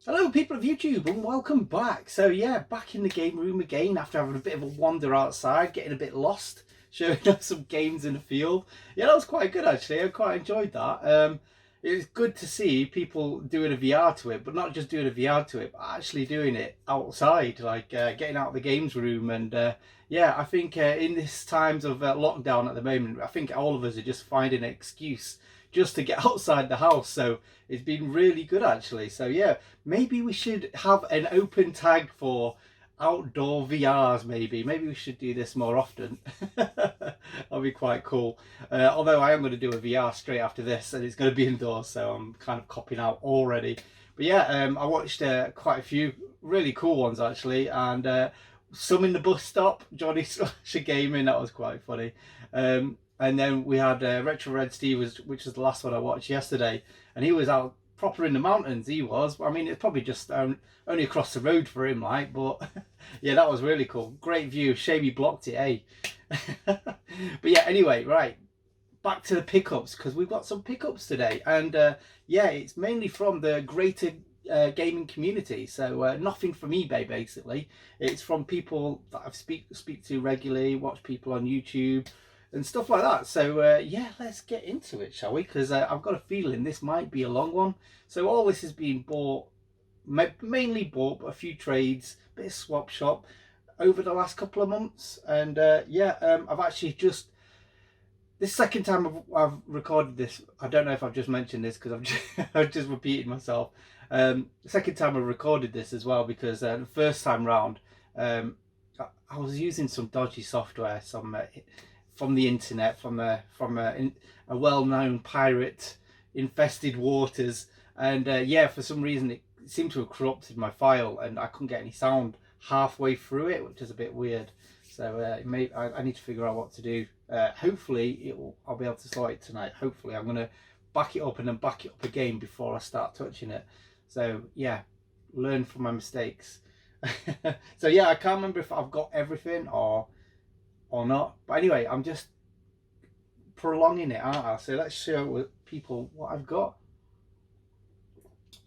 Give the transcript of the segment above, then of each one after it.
Hello people of YouTube and welcome back. So yeah, back in the game room again after having a bit of a wander outside, getting a bit lost, showing off some games in the field. Yeah, that was quite good actually. I quite enjoyed that. It was good to see people doing a VR to it, but not just doing a VR to it, but actually doing it outside, like getting out of the games room. And yeah, I think in this times of lockdown at the moment, I think all of us are just finding an excuse just to get outside the house. So it's been really good actually. So yeah, maybe we should have an open tag for outdoor VRs. Maybe we should do this more often. That'll be quite cool. Although I am going to do a VR straight after this and it's going to be indoors, so I'm kind of copping out already. But yeah, I watched quite a few really cool ones actually, and some in the bus stop, Johnny Slasher Gaming, that was quite funny. And then we had Retro Red Steve, which was the last one I watched yesterday, and he was out proper in the mountains. He was. I mean, it's probably just only across the road for him, like. But yeah, that was really cool. Great view. Shame he blocked it, eh? But yeah, anyway, right. Back to the pickups, because we've got some pickups today, and yeah, it's mainly from the greater gaming community. So nothing from eBay basically. It's from people that I speak to regularly, watch people on YouTube and stuff like that. So yeah, let's get into it, shall we? Because I've got a feeling this might be a long one. So all this has been bought, mainly bought, but a few trades, bit of swap shop over the last couple of months. And yeah, I've actually just, this second time I've recorded this. I don't know if I've just mentioned this because I've just repeated myself. The second time I recorded this as well, because the first time round I was using some dodgy software, some from the internet, from a well-known pirate infested waters, and yeah, for some reason it seemed to have corrupted my file and I couldn't get any sound halfway through it, which is a bit weird. So I need to figure out what to do. Hopefully I'll be able to sort it tonight. Hopefully I'm going to back it up and then back it up again before I start touching it. So yeah, learn from my mistakes. So yeah, I can't remember if I've got everything or not, but anyway, I'm just prolonging it, aren't I? So let's show people what I've got.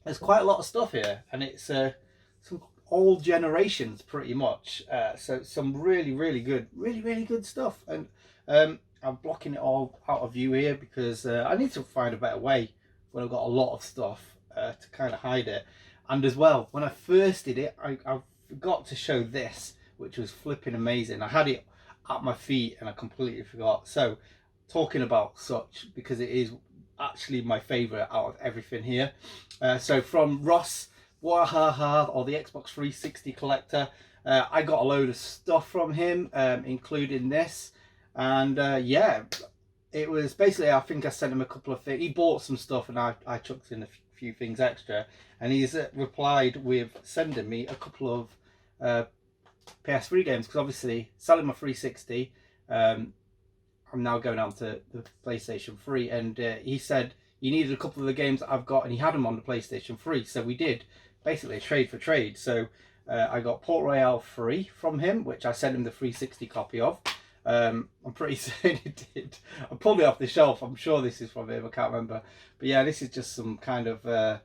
There's quite a lot of stuff here, and it's some old generations pretty much, so some really good stuff. And I'm blocking it all out of view here because I need to find a better way when I've got a lot of stuff to kind of hide it. And as well, when I first did it, I forgot to show this, which was flipping amazing. I had it at my feet and I completely forgot. So talking about such, because it is actually my favorite out of everything here. So from Ross Wahaha, or the Xbox 360 collector, I got a load of stuff from him, including this. And yeah, it was basically, I think I sent him a couple of things. He bought some stuff and I chucked in a few things extra, and he's replied with sending me a couple of PS3 games, because obviously selling my 360, I'm now going on to the PlayStation 3, and he said he needed a couple of the games that I've got, and he had them on the PlayStation 3, so we did basically a trade for trade. So I got Port Royale 3 from him, which I sent him the 360 copy of. I'm pretty certain it did. I pulled it off the shelf. I'm sure this is from him, I can't remember, but yeah, this is just some kind of I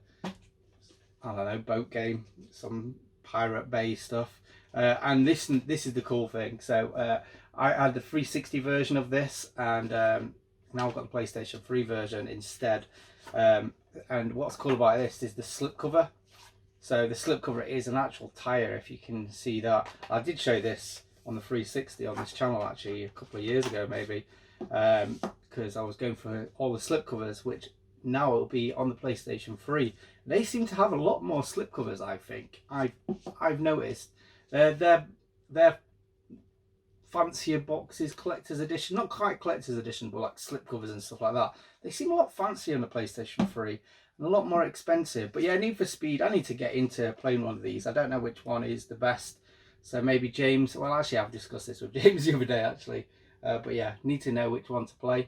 don't know, boat game, some Pirate Bay stuff. And this is the cool thing. So I had the 360 version of this, and now I've got the PlayStation 3 version instead. And what's cool about this is the slipcover. So the slipcover is an actual tire, if you can see that. I did show this on the 360 on this channel actually a couple of years ago maybe, because I was going for all the slipcovers, which now it'll be on the PlayStation 3. They seem to have a lot more slipcovers, I think. I've noticed. They're fancier boxes, collector's edition, not quite collector's edition, but like slipcovers and stuff like that. They seem a lot fancier on the PlayStation 3 and a lot more expensive. But yeah, Need for Speed, I need to get into playing one of these. I don't know which one is the best. So maybe James, well actually I've discussed this with James the other day actually. But yeah, need to know which one to play.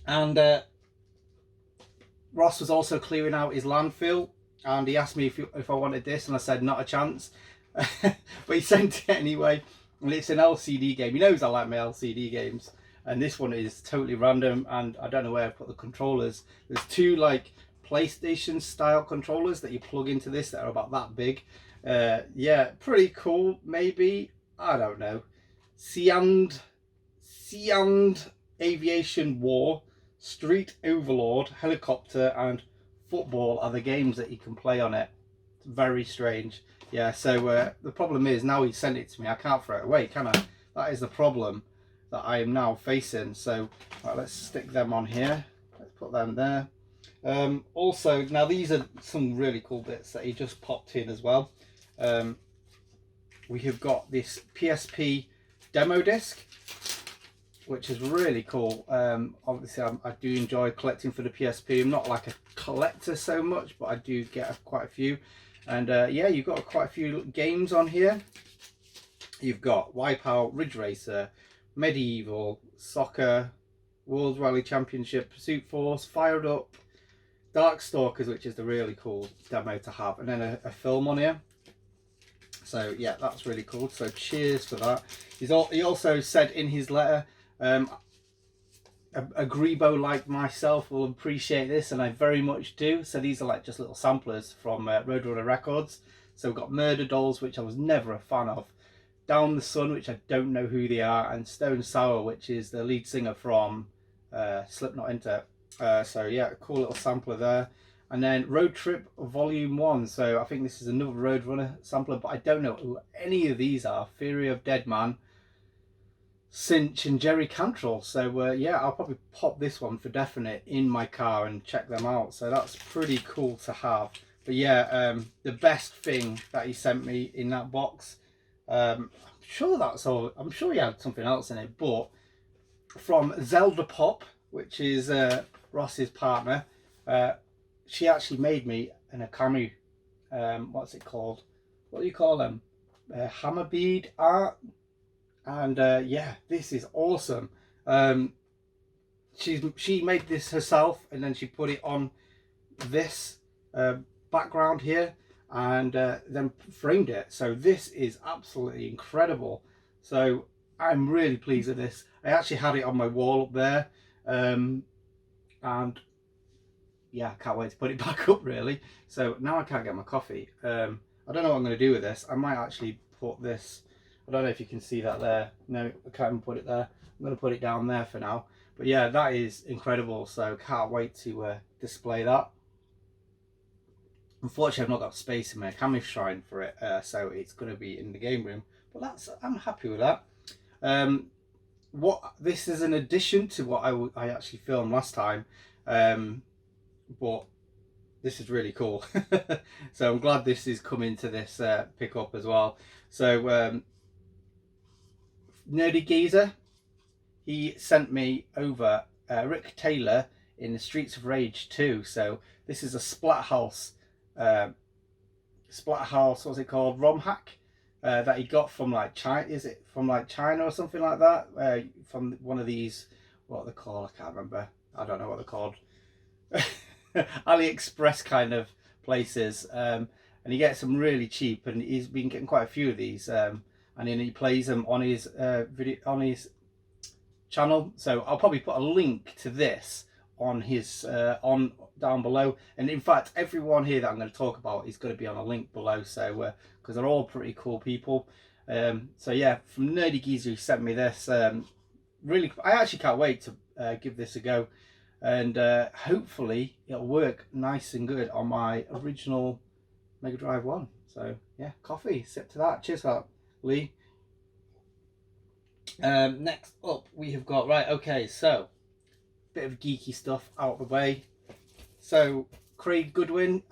And Ross was also clearing out his landfill, and he asked me if I wanted this, and I said not a chance. But he sent it anyway, and it's an LCD game. He knows I like my LCD games, and this one is totally random, and I don't know where I put the controllers. There's two like PlayStation style controllers that you plug into this that are about that big. Yeah, pretty cool. Maybe, I don't know. Siand Aviation War, Street Overlord, Helicopter, and Football are the games that you can play on it. It's very strange. Yeah, so the problem is now he sent it to me, I can't throw it away, can I? That is the problem that I am now facing. So right, let's stick them on here. Let's put them there. Also, now these are some really cool bits that he just popped in as well. We have got this PSP demo disc, which is really cool. Obviously I do enjoy collecting for the PSP. I'm not like a collector so much, but I do get quite a few. And yeah, you've got quite a few games on here. You've got Wipeout, Ridge Racer, Medieval, Soccer, World Rally Championship, Pursuit Force, Fired Up, Darkstalkers, which is the really cool demo to have, and then a film on here. So yeah, that's really cool. So cheers for that. He also said in his letter, a Grebo like myself will appreciate this, and I very much do. So these are like just little samplers from Roadrunner Records. So we've got Murder Dolls, which I was never a fan of, Down the Sun, which I don't know who they are, and Stone Sour, which is the lead singer from Slipknot Enter. So yeah, a cool little sampler there. And then Road Trip Volume 1. So I think this is another Roadrunner sampler, but I don't know who any of these are. Theory of Dead Man, Cinch, and Jerry Cantrell. So yeah, I'll probably pop this one for definite in my car and check them out. So that's pretty cool to have. But yeah, the best thing that he sent me in that box, I'm sure that's all. I'm sure he had something else in it, but from Zelda Pop, which is Ross's partner, she actually made me an Akami, what's it called? What do you call them? Hammer bead art. And yeah, this is awesome. She made this herself, and then she put it on this background here, and then framed it. So this is absolutely incredible. So I'm really pleased with this. I actually had it on my wall up there, and yeah, I can't wait to put it back up really. So now I can't get my coffee. I don't know what I'm going to do with this. I might actually put this, I don't know if you can see that there. No, I can't even put it there. I'm going to put it down there for now. But yeah, that is incredible. So can't wait to display that. Unfortunately, I've not got space in my camera shrine for it, so it's going to be in the game room. But I'm happy with that. This is an addition to what I actually filmed last time. But this is really cool. So I'm glad this is coming to this pickup as well. So Nerdy Geezer, he sent me over Rick Taylor in the Streets of Rage 2. So this is a Splathouse, what's it called, ROM hack that he got from like China. Is it from like China or something like that? From one of these, what are they called? I can't remember. I don't know what they're called. AliExpress kind of places, and he gets them really cheap, and he's been getting quite a few of these, and then he plays them on his video on his channel. So I'll probably put a link to this on his on down below, and in fact everyone here that I'm going to talk about is going to be on a link below, so because they're all pretty cool people. So yeah, from Nerdy Geezer who sent me this, really I actually can't wait to give this a go, and hopefully it'll work nice and good on my original Mega Drive 1. So yeah, coffee, sip to that. Cheers for that, Lee. Next up we have got, right, okay, so bit of geeky stuff out of the way. So Craig Goodwin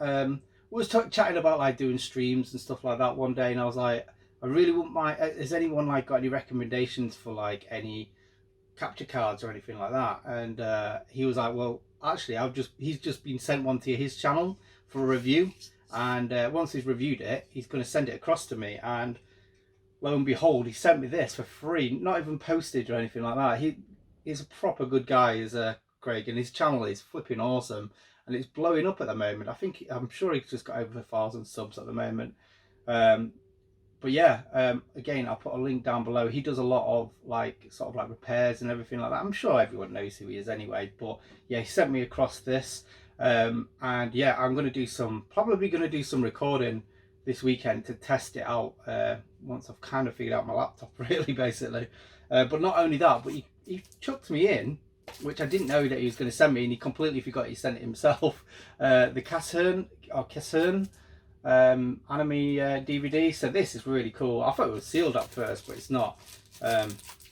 was chatting about like doing streams and stuff like that one day, and I was like, I really wouldn't mind, has anyone like got any recommendations for like any capture cards or anything like that? And he was like, well actually he's just been sent one to his channel for a review, and once he's reviewed it he's going to send it across to me, and lo and behold he sent me this for free, not even postage or anything like that. He's a proper good guy, is Craig, and his channel is flipping awesome, and it's blowing up at the moment. I'm sure he's just got over 1,000 subs at the moment. But yeah, again, I'll put a link down below. He does a lot of like sort of like repairs and everything like that. I'm sure everyone knows who he is anyway, but yeah, he sent me across this. And yeah, I'm going to do probably going to do some recording this weekend to test it out once I've kind of figured out my laptop, really, basically. But not only that, but he chucked me in, which I didn't know that he was going to send me, and he completely forgot he sent it himself, the Casern anime DVD. So this is really cool. I thought it was sealed at first, but it's not.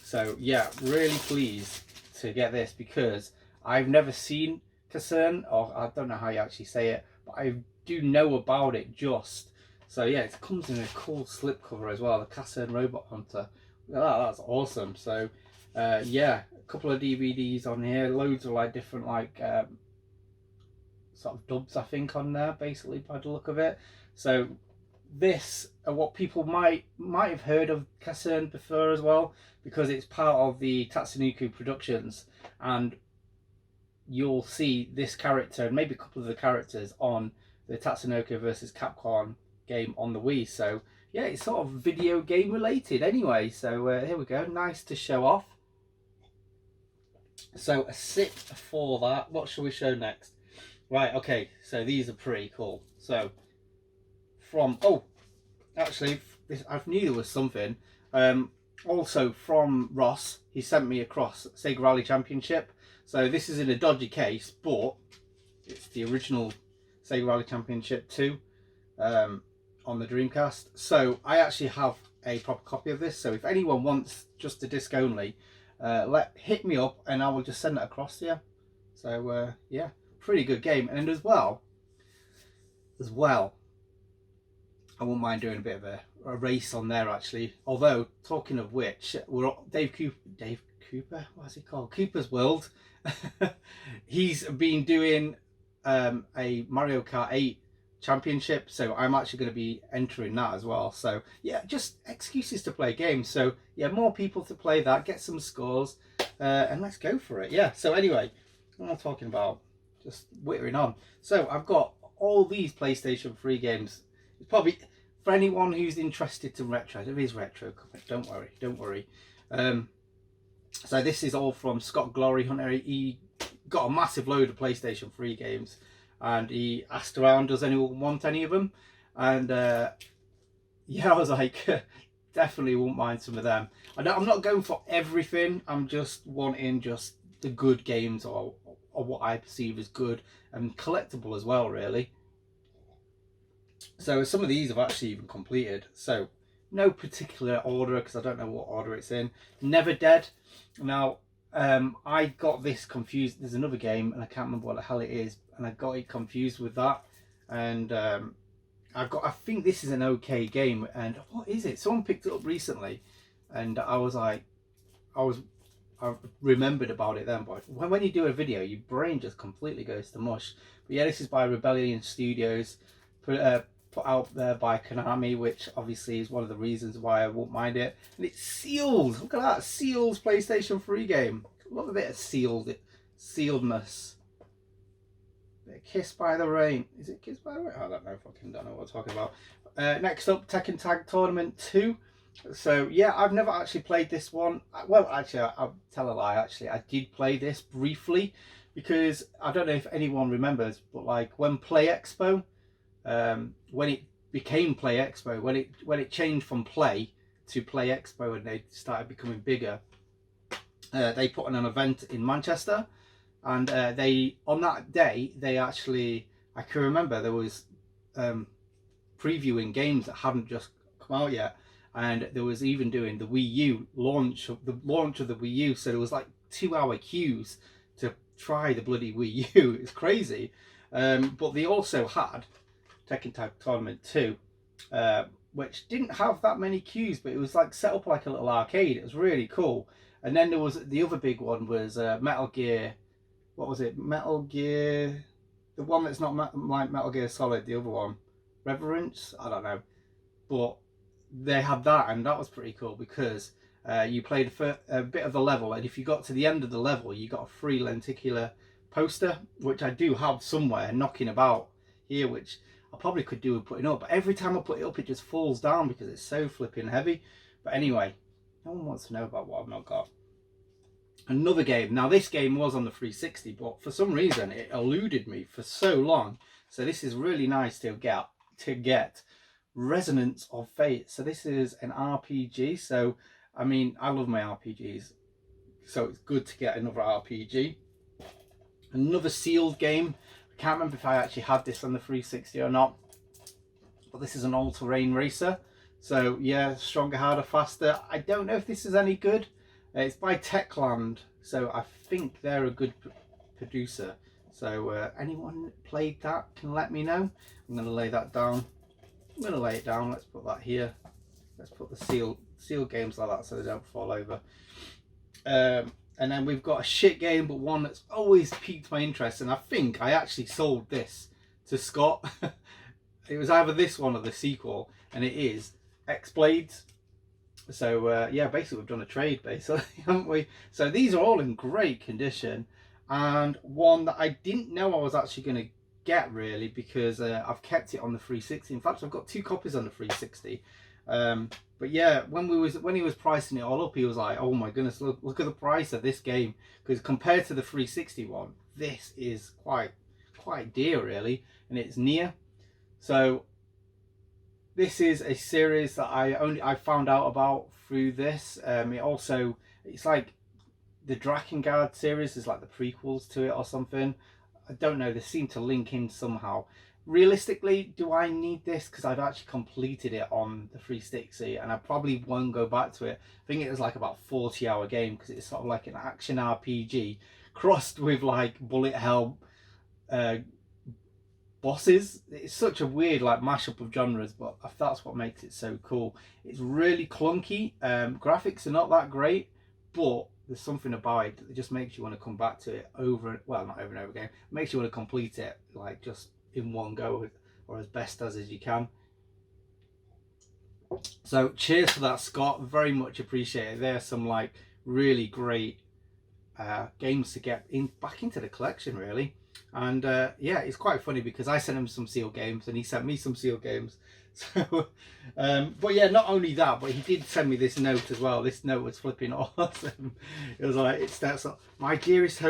So yeah, really pleased to get this, because I've never seen Casern, or I don't know how you actually say it, but I do know about it just. So yeah, it comes in a cool slipcover as well, the Casern Robot Hunter. That's awesome. So yeah, a couple of DVDs on here, loads of like different like sort of dubs, I think, on there, basically, by the look of it. So this are what people might have heard of Casern before as well, because it's part of the Tatsunoko Productions, and you'll see this character and maybe a couple of the characters on the Tatsunoko versus Capcom game on the Wii. So yeah, it's sort of video game related anyway. So here we go, nice to show off. So a sip for that. What shall we show next? Right, okay, so these are pretty cool. So from, oh, actually, this, I knew there was something. Also from Ross, he sent me across Sega Rally Championship. So this is in a dodgy case, but it's the original Sega Rally Championship 2 on the Dreamcast. So I actually have a proper copy of this. So if anyone wants just a disc only, hit me up and I will just send it across to you. So yeah, pretty good game. And as well, I wouldn't mind doing a bit of a race on there, actually. Although, talking of which, Dave Cooper, what's he called? Cooper's World. He's been doing a Mario Kart 8 championship, so I'm actually going to be entering that as well. So yeah, just excuses to play games. So yeah, more people to play that, get some scores, and let's go for it. Yeah, so anyway, what am I talking about? Just whittering on. So I've got all these PlayStation 3 games. It's probably, for anyone who's interested in retro, there is retro coming, don't worry. So this is all from Scott Glory Hunter. He got a massive load of PlayStation 3 games, and he asked around, does anyone want any of them? And yeah, I was like, definitely won't mind some of them. I'm not going for everything, I'm just wanting just the good games, or what I perceive as good and collectible as well, really. So some of these I've actually even completed. So no particular order, because I don't know what order it's in. Never Dead. Now I got this confused. There's another game and I can't remember what the hell it is, and I got it confused with that. And I think this is an okay game. And what is it? Someone picked it up recently, and I was like, I remembered about it then, but when you do a video, your brain just completely goes to mush. But yeah, this is by Rebellion Studios, put out there by Konami, which obviously is one of the reasons why I won't mind it. And it's sealed. Look at that, sealed PlayStation 3 game. Love a bit of sealedness. Bit of Kiss by the Rain. Is it Kiss by the Rain? I don't know. Fucking don't know what I'm talking about. Next up, Tekken Tag Tournament 2. So yeah, I've never actually played this one. Well, actually, I'll tell a lie. Actually, I did play this briefly, because I don't know if anyone remembers, but like when Play Expo, when it became Play Expo, when it changed from Play to Play Expo and they started becoming bigger, they put on an event in Manchester, and they, on that day, they actually, I can remember there was previewing games that hadn't just come out yet. And there was even doing the Wii U launch of the Wii U, so there was like 2-hour queues to try the bloody Wii U. It's crazy. But they also had Tekken Tag Tournament 2, which didn't have that many queues, but it was like set up like a little arcade. It was really cool. And then there was the other big one was Metal Gear. What was it? Metal Gear, the one that's not like Metal Gear Solid, the other one, Reverence. I don't know, but they had that, and that was pretty cool, because you played a bit of the level, and if you got to the end of the level, you got a free lenticular poster, which I do have somewhere knocking about here, which I probably could do with putting up, but every time I put it up, it just falls down because it's so flipping heavy. But anyway, no one wants to know about what I've not got. Another game. Now this game was on the 360, but for some reason it eluded me for so long. So this is really nice to get. Resonance of Fate. So this is an RPG. So I mean, I love my RPGs, so it's good to get another RPG. Another sealed game. I can't remember if I actually had this on the 360 or not, but this is an all-terrain racer. So yeah, stronger, harder, faster. I don't know if this is any good. It's by Techland, so I think they're a good producer. So anyone played that can let me know. I'm going to lay that down. I'm going to lay it down. Let's put that here. Let's put the seal games like that so they don't fall over. And then we've got a shit game, but one that's always piqued my interest, and I think I actually sold this to Scott. It was either this one or the sequel, and it is X-Blades. So yeah, basically we've done a trade, basically, haven't we? So these are all in great condition, and one that I didn't know I was actually going to get, really, because I've kept it on the 360. In fact, I've got 2 copies on the 360. But yeah, when he was pricing it all up, he was like, "Oh my goodness, look at the price of this game," because compared to the 360 one, this is quite dear, really, and it's near. So this is a series that I found out about through this. It's like the Drakengard series is like the prequels to it or something. I don't know, they seem to link in somehow. Realistically, do I need this? Because I've actually completed it on the 360 and I probably won't go back to it. I think it was like about a 40-hour game, because it's sort of like an action RPG crossed with like bullet hell bosses. It's such a weird like mashup of genres, but that's what makes it so cool. It's really clunky. Graphics are not that great, but there's something about it that just makes you want to come back to it well, not over and over again. It makes you want to complete it like just in one go, or as best as you can. So cheers for that, Scott. Very much appreciated. There's some like really great games to get back into the collection, really. And yeah, it's quite funny because I sent him some sealed games and he sent me some sealed games. So but yeah, not only that, but he did send me this note as well. This note was flipping awesome. It was like, it starts off, my dearest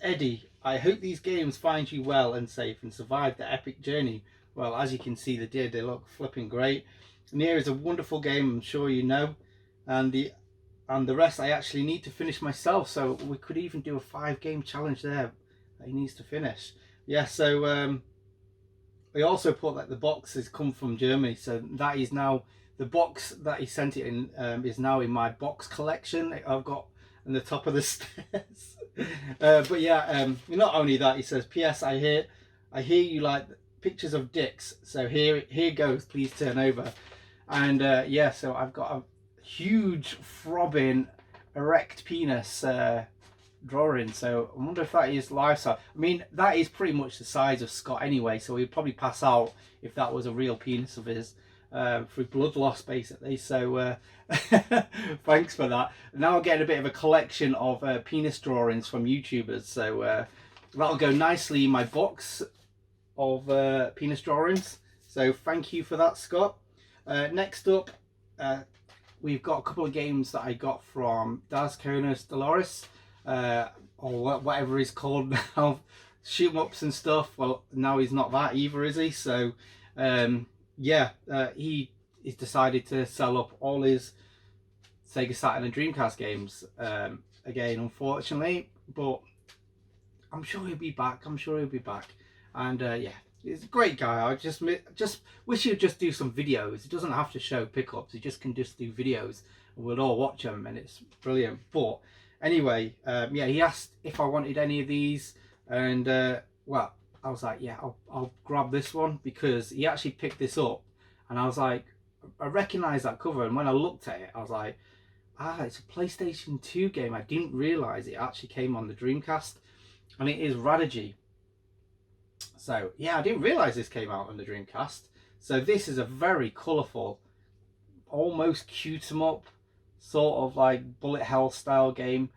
Eddie, I hope these games find you well and safe and survive the epic journey. Well, as you can see, they did. They look flipping great. And here is a wonderful game, I'm sure you know. And the rest I actually need to finish myself, so we could even do a 5-game challenge there that he needs to finish. Yeah, so we also put that the boxes come from Germany, so that is now the box that he sent it in is now in my box collection I've got on the top of the stairs. But yeah, not only that, he says, "P.S. I hear you like pictures of dicks, so here goes, please turn over." And yeah, so I've got a huge throbbing erect penis drawing, so I wonder if that is life size. I mean, that is pretty much the size of Scott anyway, so he'd probably pass out if that was a real penis of his, through blood loss basically. So thanks for that. Now I'm getting a bit of a collection of penis drawings from YouTubers, so that'll go nicely in my box of penis drawings. So thank you for that, Scott. Next up, we've got a couple of games that I got from Das Conas Dolores, or whatever he's called now, shoot 'em ups and stuff. Well, now he's not that either, is he? So yeah, he's decided to sell up all his Sega Saturn and Dreamcast games again, unfortunately, but I'm sure he'll be back. And yeah, he's a great guy. I just wish he'd just do some videos. He doesn't have to show pickups. He just can just do videos and we'll all watch them, and it's brilliant. But anyway, yeah, he asked if I wanted any of these, and well, I was like, yeah, I'll grab this one, because he actually picked this up and I was like, I recognise that cover, and when I looked at it I was like, it's a PlayStation 2 game. I didn't realise it actually came on the Dreamcast, and it is Radigy. So yeah, I didn't realise this came out on the Dreamcast. So this is a very colourful, almost cute 'em up, sort of like bullet hell style game.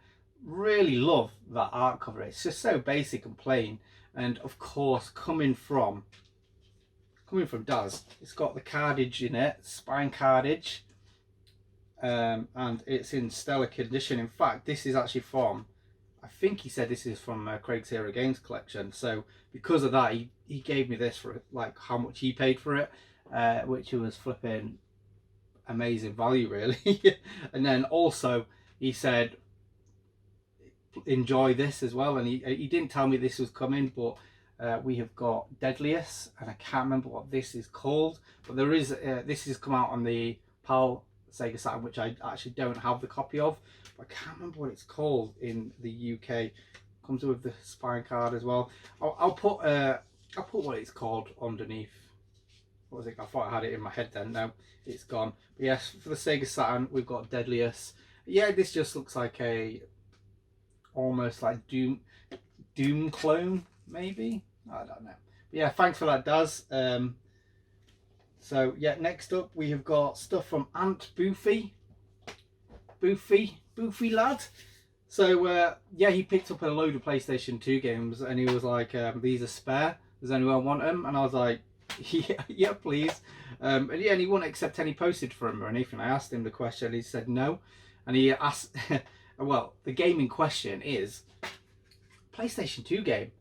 Really love that art cover. It's just so basic and plain, and of course coming from Daz, it's got the cardage in it, spine cardage, and it's in stellar condition. In fact, this is actually from, I think he said this is from Craig's Hero Games collection. So because of that, he gave me this for like how much he paid for it, which was flipping amazing value, really. And then also he said, enjoy this as well. And he didn't tell me this was coming, but we have got Deadliest, and I can't remember what this is called, but there is this has come out on the PAL Sega Saturn, which I actually don't have the copy of, but I can't remember what it's called in the UK. Comes with the spine card as well. I'll put what it's called underneath. What was it? I thought I had it in my head then. No, it's gone. But yes, for the Sega Saturn, we've got Deadliest. Yeah, this just looks like a almost like Doom clone, maybe. I don't know. But yeah, thanks for that, Daz. So yeah, next up we have got stuff from Aunt Boothy lad. So yeah, he picked up a load of PlayStation 2 games, and he was like, these are spare, does anyone want them? And I was like, yeah, please. And yeah, and he wouldn't accept any postage for him or anything. I asked him the question, he said no. And he asked, well, the game in question is PlayStation 2 game,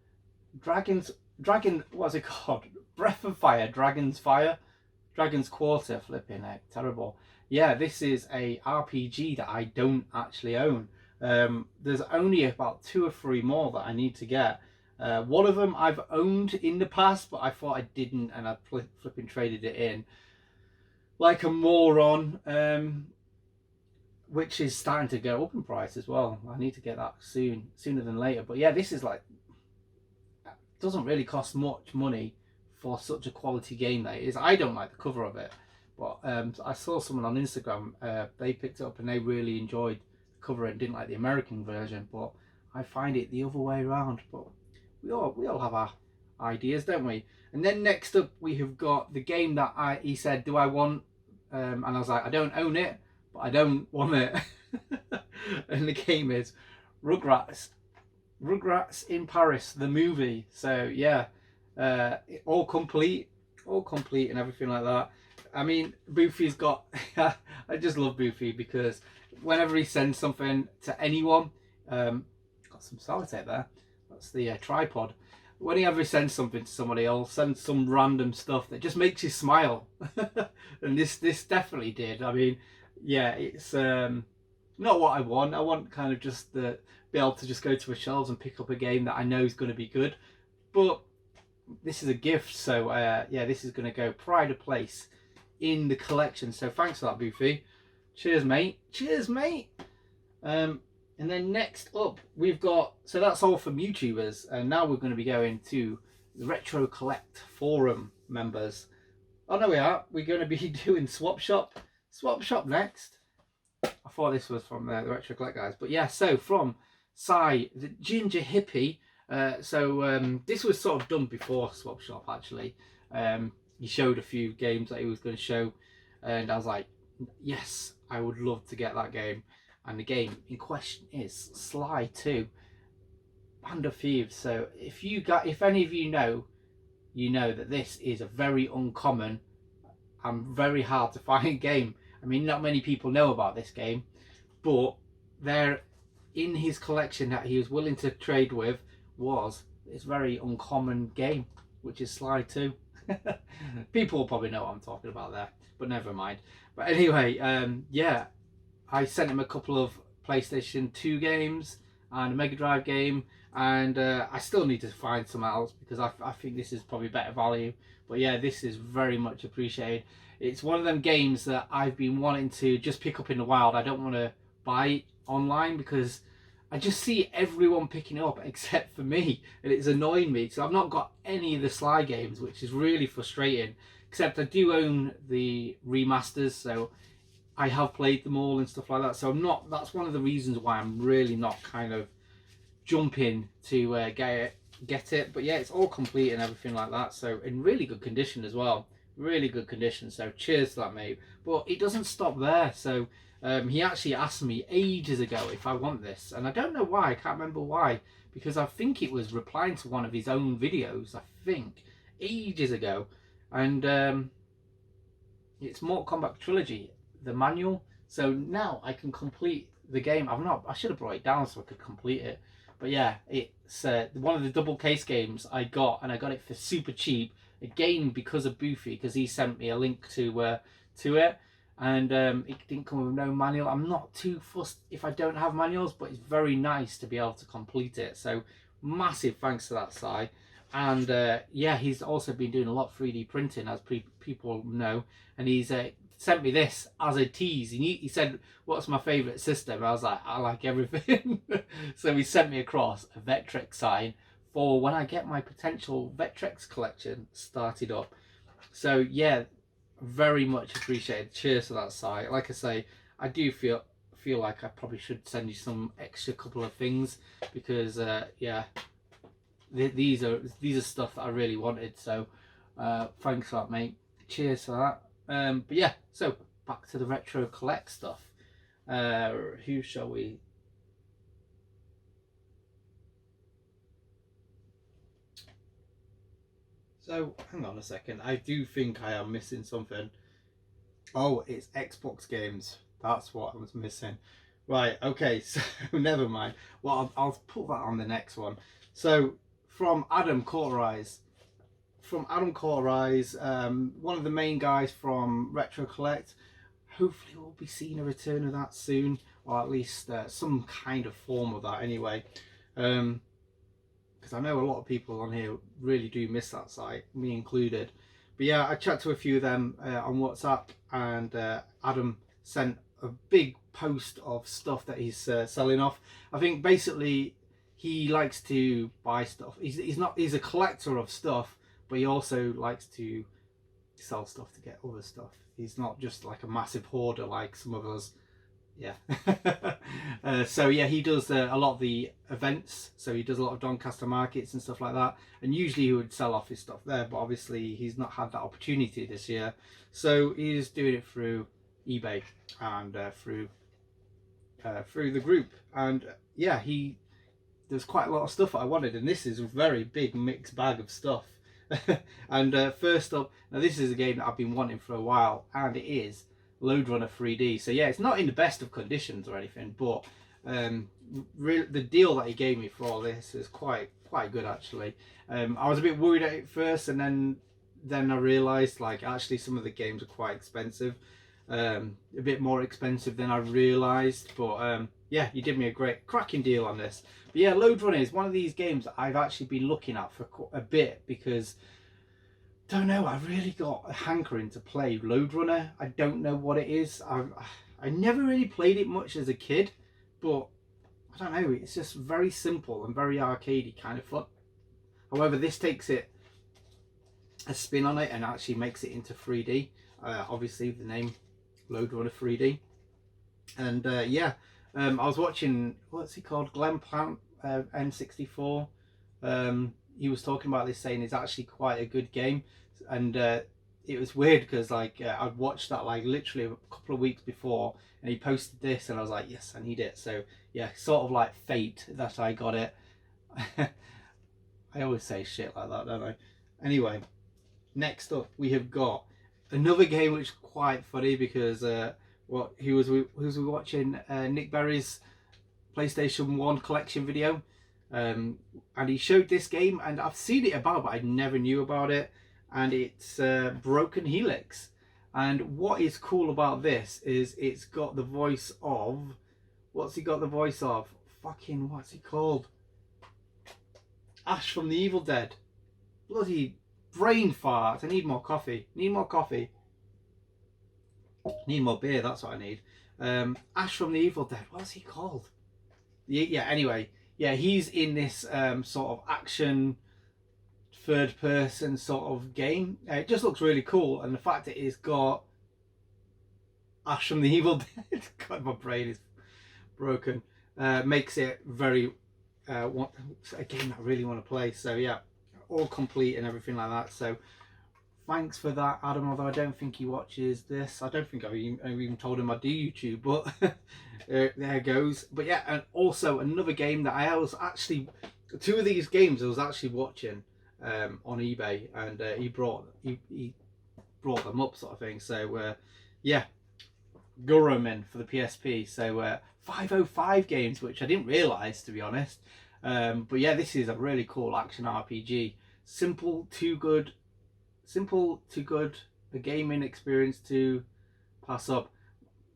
what's it called? Breath of Fire, Dragon's Quarter, flipping heck, terrible. Yeah, this is a RPG that I don't actually own. There's only about 2 or 3 more that I need to get. One of them I've owned in the past, but I thought I didn't, and I flipping traded it in like a moron, which is starting to go up in price as well. I need to get that sooner than later. But yeah, this is like, doesn't really cost much money for such a quality game that it is. I don't like the cover of it, but I saw someone on Instagram, they picked it up and they really enjoyed the cover and didn't like the American version, but I find it the other way around. But we all have our ideas, don't we? And then next up we have got the game that he said, do I want, and I was like, I don't own it, but I don't want it. And the game is Rugrats in Paris, the movie. So yeah, all complete and everything like that. I mean, Boothy's got I just love Boothy because whenever he sends something to anyone, got some sellotape there, that's the tripod. Whenever he sends something to somebody, he'll send some random stuff that just makes you smile. And this definitely did. I mean, yeah, it's not what I want. I want kind of just be able to just go to a shelves and pick up a game that I know is going to be good. But this is a gift, so yeah, this is going to go pride of place in the collection. So thanks for that, Boothy. Cheers, mate. Cheers, mate. And then next up we've got, so that's all from YouTubers, and now we're going to be going to the Retro Collect forum members. Oh no, we are. We're going to be doing Swap Shop next. I thought this was from the Retro Collect guys, but yeah. So from Sai, the Ginger Hippy. This was sort of done before Swap Shop actually. He showed a few games that he was going to show, and I was like, yes, I would love to get that game. And the game in question is Sly 2, Band of Thieves. So if any of you know that this is a very uncommon and very hard to find game. I mean, not many people know about this game, but there in his collection that he was willing to trade with was this very uncommon game, which is Sly 2. People will probably know what I'm talking about there, but never mind. But anyway, yeah, I sent him a couple of PlayStation 2 games and a Mega Drive game, and I still need to find some else because I think this is probably better value. But yeah, this is very much appreciated. It's one of them games that I've been wanting to just pick up in the wild. I don't want to buy it online because I just see everyone picking it up except for me, and it's annoying me. So I've not got any of the Sly games, which is really frustrating, except I do own the remasters, so I have played them all and stuff like that. So that's one of the reasons why I'm really not kind of jumping to get it. But yeah, it's all complete and everything like that. So in really good condition as well. Really good condition. So cheers to that, mate. But it doesn't stop there. So he actually asked me ages ago if I want this. And I don't know why. I can't remember why. Because I think it was replying to one of his own videos. I think. Ages ago. And it's Mortal Kombat Trilogy. The manual. So now I can complete the game. I should have brought it down so I could complete it. But yeah, it's one of the double case games I got, and I got it for super cheap. Again, because of Boothy, because he sent me a link to it, and it didn't come with no manual. I'm not too fussed if I don't have manuals, but it's very nice to be able to complete it. So massive thanks to that side. And yeah, he's also been doing a lot of 3D printing, as people know, and he's sent me this as a tease. He said, "What's my favourite system?" I was like, "I like everything." So he sent me across a Vectrex sign for when I get my potential Vectrex collection started up. So yeah, very much appreciated. Cheers to that site. Like I say, I do feel like I probably should send you some extra couple of things, because yeah, these are stuff that I really wanted. So thanks for that, mate. Cheers for that. But yeah, so back to the retro collect stuff. Who shall we? So hang on a second. I do think I am missing something. Oh, it's Xbox games. That's what I was missing. Right. Okay. So never mind. Well, I'll put that on the next one. So from Adam Cauterize. One of the main guys from Retro Collect. Hopefully we'll be seeing a return of that soon, or at least some kind of form of that anyway. Because I know a lot of people on here really do miss that site, me included. But yeah, I chat to a few of them on WhatsApp, and Adam sent a big post of stuff that he's selling off. I think basically he likes to buy stuff. He's a collector of stuff, but he also likes to sell stuff to get other stuff. He's not just like a massive hoarder like some of us. Yeah. So yeah, he does a lot of the events. So he does a lot of Doncaster markets and stuff like that. And usually he would sell off his stuff there, but obviously he's not had that opportunity this year. So he's doing it through eBay and through the group. And yeah, there's quite a lot of stuff I wanted, and this is a very big mixed bag of stuff. And first up, now this is a game that I've been wanting for a while, and it is Lode Runner 3D. So yeah, it's not in the best of conditions or anything, but the deal that he gave me for all this is quite good actually. I was a bit worried at it first, and then I realised like actually some of the games are quite expensive, a bit more expensive than I realised. But yeah, you did me a great cracking deal on this. But yeah, Lode Runner is one of these games that I've actually been looking at for a bit, because don't know, I really got a hankering to play Lode Runner. I don't know what it is. I never really played it much as a kid, but I don't know, it's just very simple and very arcadey kind of fun. However, this takes it a spin on it and actually makes it into 3D. Obviously the name Lode Runner 3D. And yeah, I was watching, what's he called, Glenn Plant, N64. He was talking about this, saying it's actually quite a good game. And it was weird because like I'd watched that like literally a couple of weeks before, and he posted this, and I was like, yes, I need it. So yeah, sort of like fate that I got it. I always say shit like that, don't I? Anyway, next up we have got another game which is quite funny, because what he was watching Nick Berry's PlayStation 1 collection video, and he showed this game, and I've seen it about, but I never knew about it. And it's Broken Helix. And what is cool about this is it's got the voice of, what's he got the voice of? Fucking, what's he called? Ash from the Evil Dead. Bloody brain fart. I need more coffee. Need more coffee. Need more beer, that's what I need. Ash from the Evil Dead. What's he called? Yeah, anyway. Yeah, he's in this sort of action third person sort of game. It just looks really cool, and the fact that it's got Ash from the Evil Dead, God, my brain is broken, makes it very a game I really want to play. So yeah, all complete and everything like that. So thanks for that, Adam, although I don't think he watches this. I don't think I've even told him I do YouTube, but there goes. But yeah, and also another game that I was actually, two of these games I was actually watching on eBay, and he brought them up, sort of thing. So yeah, Gurman for the PSP. So 505 games, which I didn't realise, to be honest. But yeah, this is a really cool action RPG. Simple to good, a gaming experience to pass up.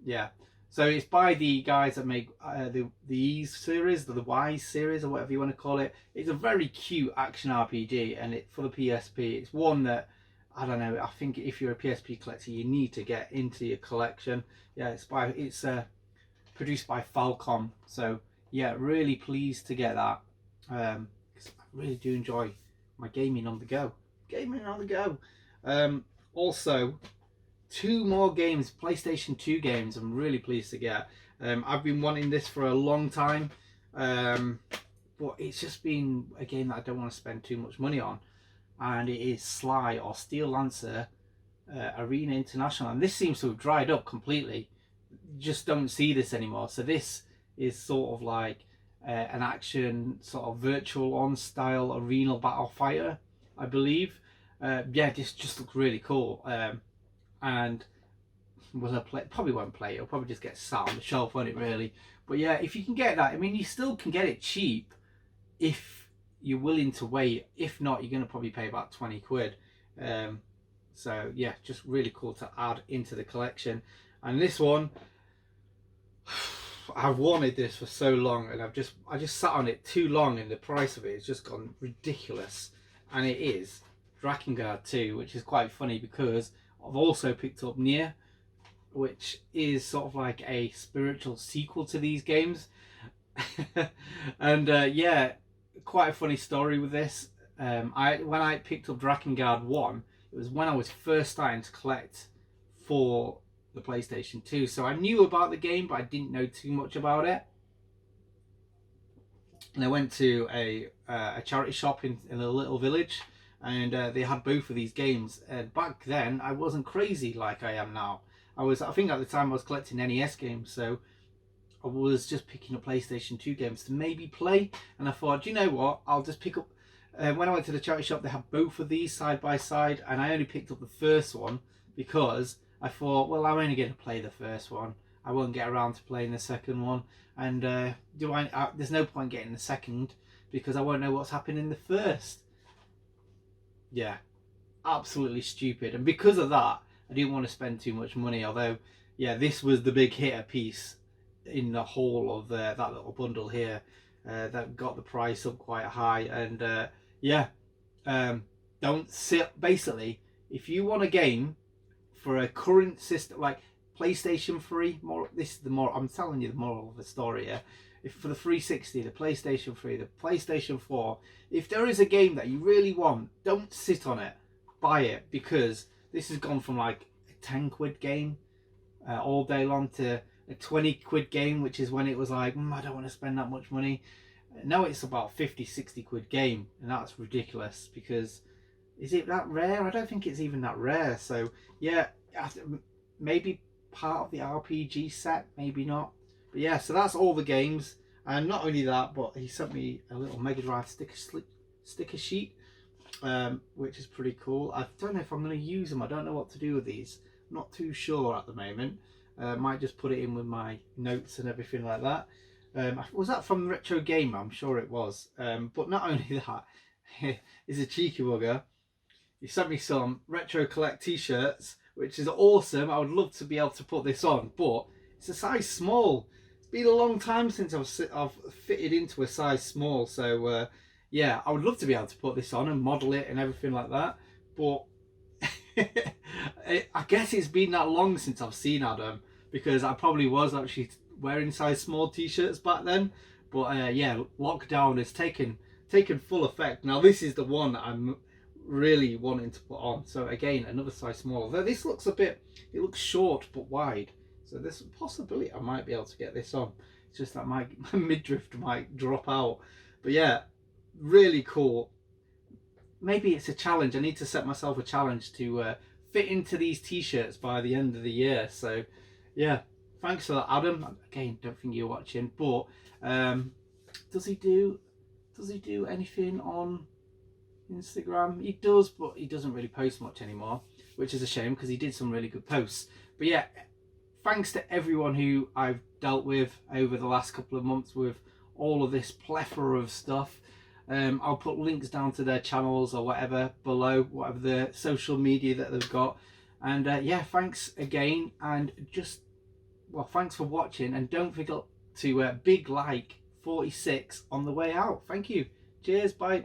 Yeah. So it's by the guys that make the Ease series, the Wise series, or whatever you want to call it. It's a very cute action RPG, and it for the PSP. It's one that, I don't know, I think if you're a PSP collector, you need to get into your collection. Yeah, it's produced by Falcom. So yeah, really pleased to get that. Because I really do enjoy my gaming on the go. Also, 2 more games, PlayStation 2 games, I'm really pleased to get. I've been wanting this for a long time, but it's just been a game that I don't want to spend too much money on, and it is Sly or Steel Lancer Arena International, and this seems to have dried up completely. You just don't see this anymore. So this is sort of like an action sort of virtual on style arena battle fighter, I believe. Yeah, this just looks really cool. And will I play? Probably won't play it. It'll probably just get sat on the shelf, won't it, really? But yeah, if you can get that, I mean, you still can get it cheap if you're willing to wait. If not, you're going to probably pay about 20 quid. So yeah, just really cool to add into the collection. And this one, I've wanted this for so long, and I just sat on it too long, and the price of it has just gone ridiculous. And it is Drakengard 2, which is quite funny because I've also picked up Nier, which is sort of like a spiritual sequel to these games. And yeah, quite a funny story with this. When I picked up Drakengard 1, it was when I was first starting to collect for the PlayStation 2. So I knew about the game, but I didn't know too much about it. And I went to a charity shop in a little village, and they had both of these games. Back then, I wasn't crazy like I am now. I think at the time I was collecting NES games, so I was just picking up PlayStation 2 games to maybe play. And I thought, you know what, I'll just pick up. When I went to the charity shop, they had both of these side by side, and I only picked up the first one because I thought, well, I'm only going to play the first one. I won't get around to playing the second one, and there's no point getting the second because I won't know what's happened in the first. Yeah, absolutely stupid. And because of that, I didn't want to spend too much money. Although, yeah, this was the big hitter piece in the whole of that little bundle here. That got the price up quite high. And yeah, don't sit. Basically, if you want a game for a current system like PlayStation 3, I'm telling you the moral of the story here. If for the 360, the PlayStation 3, the PlayStation 4, if there is a game that you really want, don't sit on it. Buy it, because this has gone from like a 10 quid game all day long to a 20 quid game, which is when it was like, I don't want to spend that much money. Now it's about 50, 60 quid game, and that's ridiculous because is it that rare? I don't think it's even that rare. So yeah, maybe part of the RPG set, maybe not. But yeah, so that's all the games. And not only that, but he sent me a little Mega Drive sticker sheet, which is pretty cool. I don't know if I'm going to use them. I don't know what to do with these. I'm not too sure at the moment. Might just put it in with my notes and everything like that. Was that from Retro Gamer? I'm sure it was. But not only that, he's a cheeky bugger. He sent me some Retro Collect t-shirts, which is awesome. I would love to be able to put this on, but it's a size small. It's been a long time since I've fitted into a size small. So yeah, I would love to be able to put this on and model it and everything like that. But I guess it's been that long since I've seen Adam, because I probably was actually wearing size small t-shirts back then. But yeah, lockdown has taken full effect. Now this is the one that I'm really wanting to put on. So again, another size smaller. Though this looks it looks short but wide. So there's a possibility I might be able to get this on. It's just that my midriff might drop out. But yeah, really cool. Maybe it's a challenge. I need to set myself a challenge to fit into these t-shirts by the end of the year. So yeah, thanks for that, Adam. Again, don't think you're watching, but does he do anything on Instagram? He does, but he doesn't really post much anymore, which is a shame because he did some really good posts. But yeah, thanks to everyone who I've dealt with over the last couple of months with all of this plethora of stuff. I'll put links down to their channels or whatever below, whatever the social media that they've got. And yeah, thanks again, and just, well, thanks for watching, and don't forget to big like 46 on the way out. Thank you. Cheers, bye.